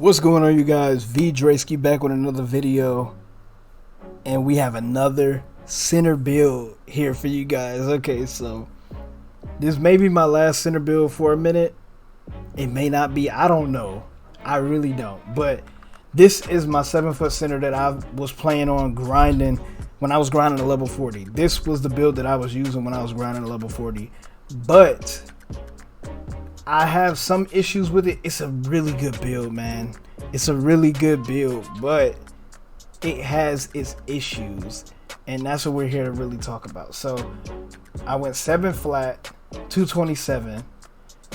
What's going on, you guys? vDreski back with another video, and we have another center build here for you guys. Okay, so this may be my last center build for a minute. It may not be. I don't know. I really don't. But this is my 7-foot center that I was playing on grinding when I was grinding a level 40. This was the build that I was using when I was grinding a level 40. But I have some issues with it. It's a really good build, man. It's a really good build, but it has its issues, and that's what we're here to really talk about. So I went 7 flat, 227,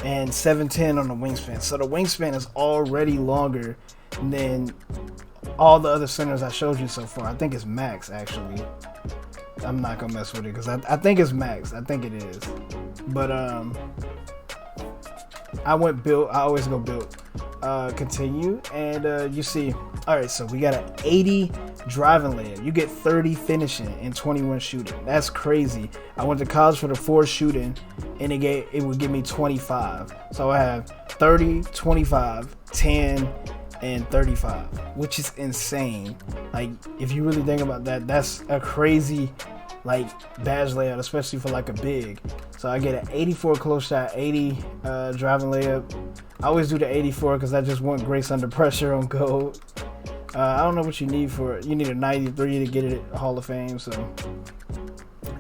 and 710 on the wingspan. So the wingspan is already longer than all the other centers I showed you so far. I think it's max, actually. I'm not gonna mess with it because I think it's max. I think it is. But I went built. I always go built. Continue, and you see, all right, so we got an 80 driving layup. You get 30 finishing and 21 shooting. That's crazy. I went to college for the 4 shooting, and it would give me 25. So I have 30, 25, 10, and 35, which is insane. Like, if you really think about that, that's a crazy like badge layout, especially for like a big. So I get an 84 close shot, 80 driving layup. I always do the 84 because I just want grace under pressure on gold. I don't know what you need for it. You need a 93 to get it at Hall of Fame. So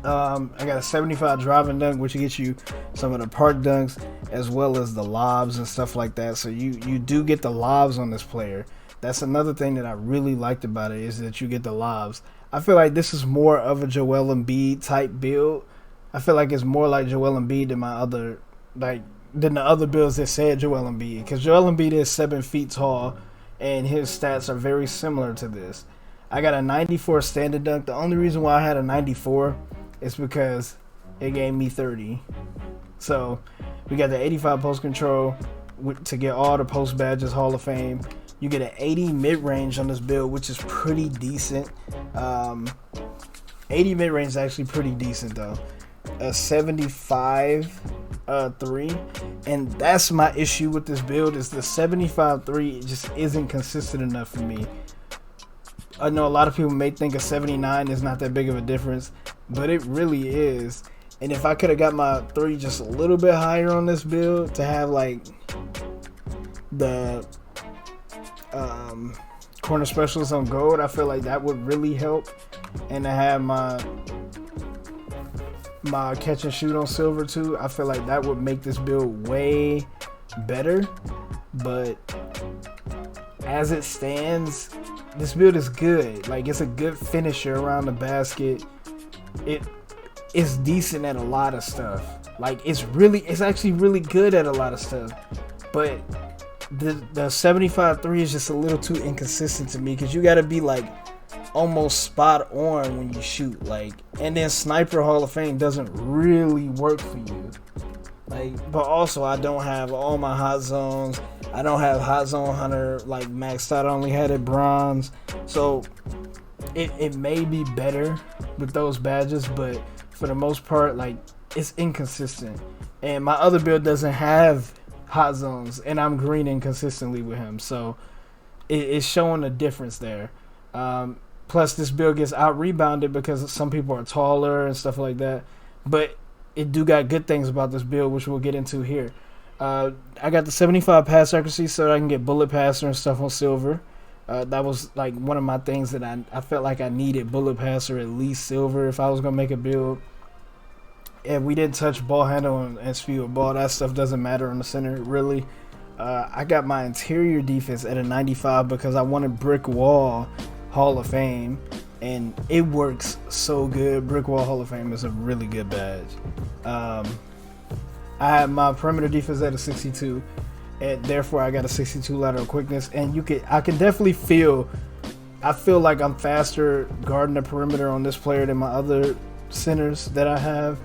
I got a 75 driving dunk, which gets you some of the park dunks as well as the lobs and stuff like that. So you do get the lobs on this player. That's another thing that I really liked about it, is that you get the lobs. I feel like this is more of a Joel Embiid type build. I feel like it's more like Joel Embiid than the other builds that said Joel Embiid, because Joel Embiid is 7 feet tall and his stats are very similar to this. I got a 94 standing dunk. The only reason why I had a 94 is because it gave me 30. So we got the 85 post control to get all the post badges, Hall of Fame. You get an 80 mid-range on this build, which is pretty decent. 80 mid-range is actually pretty decent though. A 75 3, and that's my issue with this build, is the 75 3 just isn't consistent enough for me. I know a lot of people may think a 79 is not that big of a difference, but it really is. And if I could have got my 3 just a little bit higher on this build to have like the corner specialists on gold, I feel like that would really help. And to have my catch and shoot on silver too, I feel like that would make this build way better. But as it stands, this build is good. Like, it's a good finisher around the basket. It is decent at a lot of stuff. Like, it's actually really good at a lot of stuff. But the 75 3 is just a little too inconsistent to me, because you got to be like almost spot on when you shoot, like, and then sniper Hall of Fame doesn't really work for you. Like, but also I don't have all my hot zones. I don't have hot zone hunter like maxed out. I only had it bronze, so it may be better with those badges, but for the most part, like, it's inconsistent. And my other build doesn't have hot zones, and I'm greening consistently with him, so it's showing a difference there. Plus, this build gets out rebounded because some people are taller and stuff like that. But it do got good things about this build, which we'll get into here. I got the 75 pass accuracy so that I can get bullet passer and stuff on silver. That was like one of my things that I felt like I needed, bullet passer, at least silver, if I was gonna make a build. And we didn't touch ball handle and speed of ball. That stuff doesn't matter on the center, really. I got my interior defense at a 95 because I wanted brick wall Hall of Fame, and it works so good. Brick wall Hall of Fame is a really good badge. I have my perimeter defense at a 62, and therefore I got a 62 lateral quickness. And I can definitely feel like I'm faster guarding the perimeter on this player than my other centers that I have.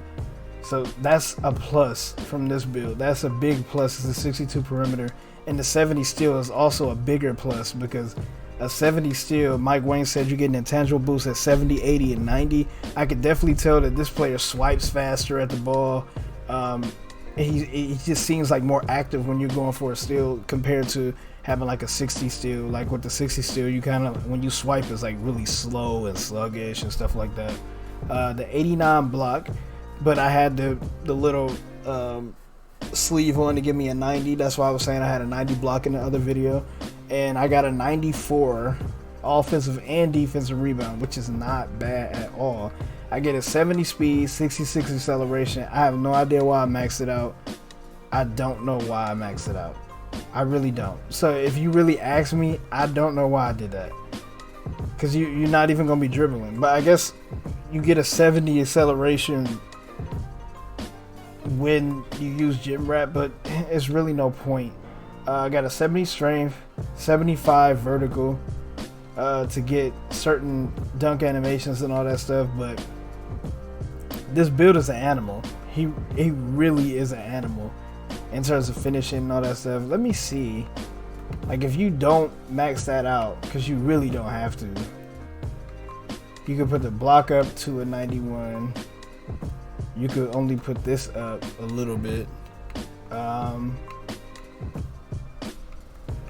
So that's a plus from this build. That's a big plus, is the 62 perimeter. And the 70 steal is also a bigger plus, because a 70 steal, Mike Wayne said you get an intangible boost at 70, 80, and 90. I could definitely tell that this player swipes faster at the ball. he just seems like more active when you're going for a steal compared to having like a 60 steal. Like with the 60 steal, you kind of, when you swipe, it's like really slow and sluggish and stuff like that. The 89 block, but I had the little sleeve on to give me a 90. That's why I was saying I had a 90 block in the other video, and I got a 94 offensive and defensive rebound, which is not bad at all. I get a 70 speed, 66 acceleration. I have no idea why I maxed it out. I don't know why I maxed it out. I really don't. So if you really ask me, I don't know why I did that. Because you're not even going to be dribbling. But I guess you get a 70 acceleration when you use gym rat, but it's really no point. I got a 70 strength, 75 vertical to get certain dunk animations and all that stuff, but this build is an animal. He really is an animal in terms of finishing and all that stuff. Let me see. Like, if you don't max that out, because you really don't have to, you could put the block up to a 91. You could only put this up a little bit.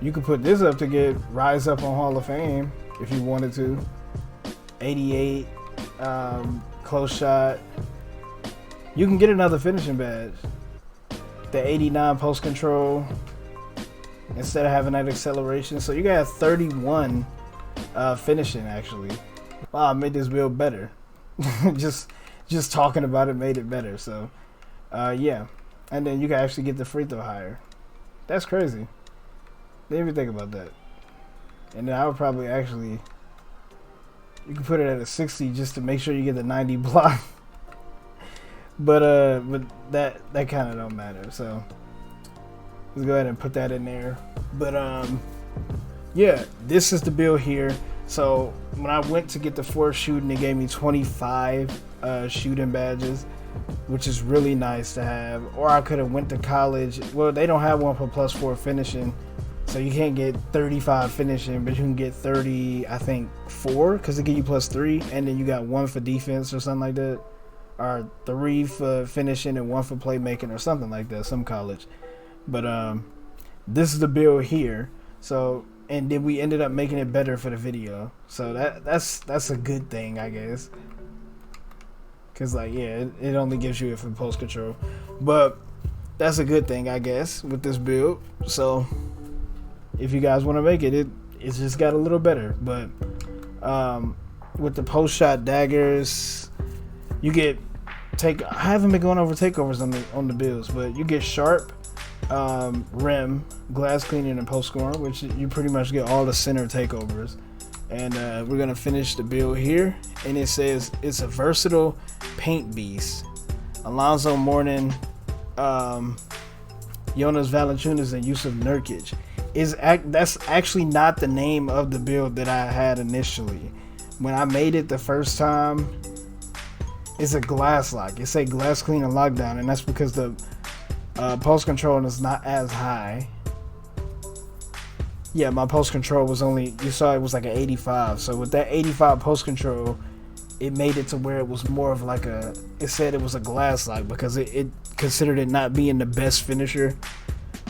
You could put this up to get rise up on Hall of Fame if you wanted to. 88, close shot. You can get another finishing badge. The 89 post control instead of having that acceleration. So you got 31 finishing actually. Wow, I made this build better. just talking about it made it better. So yeah, and then you can actually get the free throw higher. That's crazy. Didn't even think about that. And then I would probably actually, you can put it at a 60 just to make sure you get the 90 block. But that kind of don't matter. So let's go ahead and put that in there. But yeah, this is the build here. So when I went to get the 4 shooting, it gave me 25 shooting badges, which is really nice to have. Or I could have went to college. Well, they don't have one for +4 finishing, so you can't get 35 finishing, but you can get 30, I think 4, because they give you +3, and then you got 1 for defense or something like that, or 3 for finishing and 1 for playmaking or something like that, some college. But this is the build here. So, and then we ended up making it better for the video, so that's a good thing, I guess. Cause like, yeah, it only gives you it for post control, but that's a good thing, I guess, with this build. So if you guys want to make it, it's just got a little better. But with the post shot daggers, you get I haven't been going over takeovers on the builds, but you get sharp, rim, glass cleaning, and post scoring, which you pretty much get all the center takeovers. And we're gonna finish the build here, and it says it's a versatile paint beast. Alonzo Mourning, Jonas Valanciunas, and Yusuf Nurkic. That's actually not the name of the build that I had initially. When I made it the first time, it's a glass lock. It say glass clean and lockdown, and that's because the post control is not as high. Yeah, my post control was only, you saw it was like an 85. So with that 85 post control, it made it to where it was more of like it said it was a glass lock because it considered it not being the best finisher.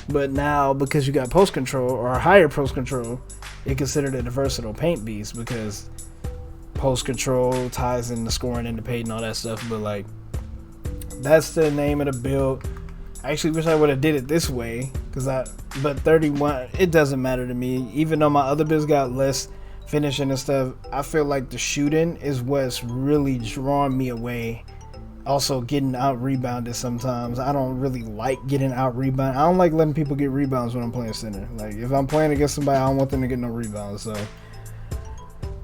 But now, because you got post control or higher post control, it considered it a versatile paint beast because post control ties in the scoring and the paint and all that stuff. But like, that's the name of the build. I actually wish I would have did it this way, but 31, it doesn't matter to me. Even though my other builds got less finishing and stuff, I feel like the shooting is what's really drawing me away. Also, getting out rebounded sometimes. I don't really like getting out rebounded. I don't like letting people get rebounds when I'm playing center. Like, if I'm playing against somebody, I don't want them to get no rebounds. So,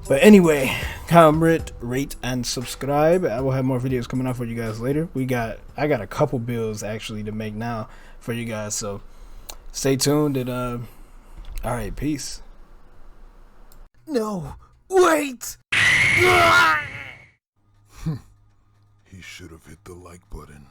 but anyway, comment, rate, and subscribe. I will have more videos coming out for you guys later. I got a couple builds actually to make now for you guys. So stay tuned and all right, peace. No, wait. He should have hit the like button.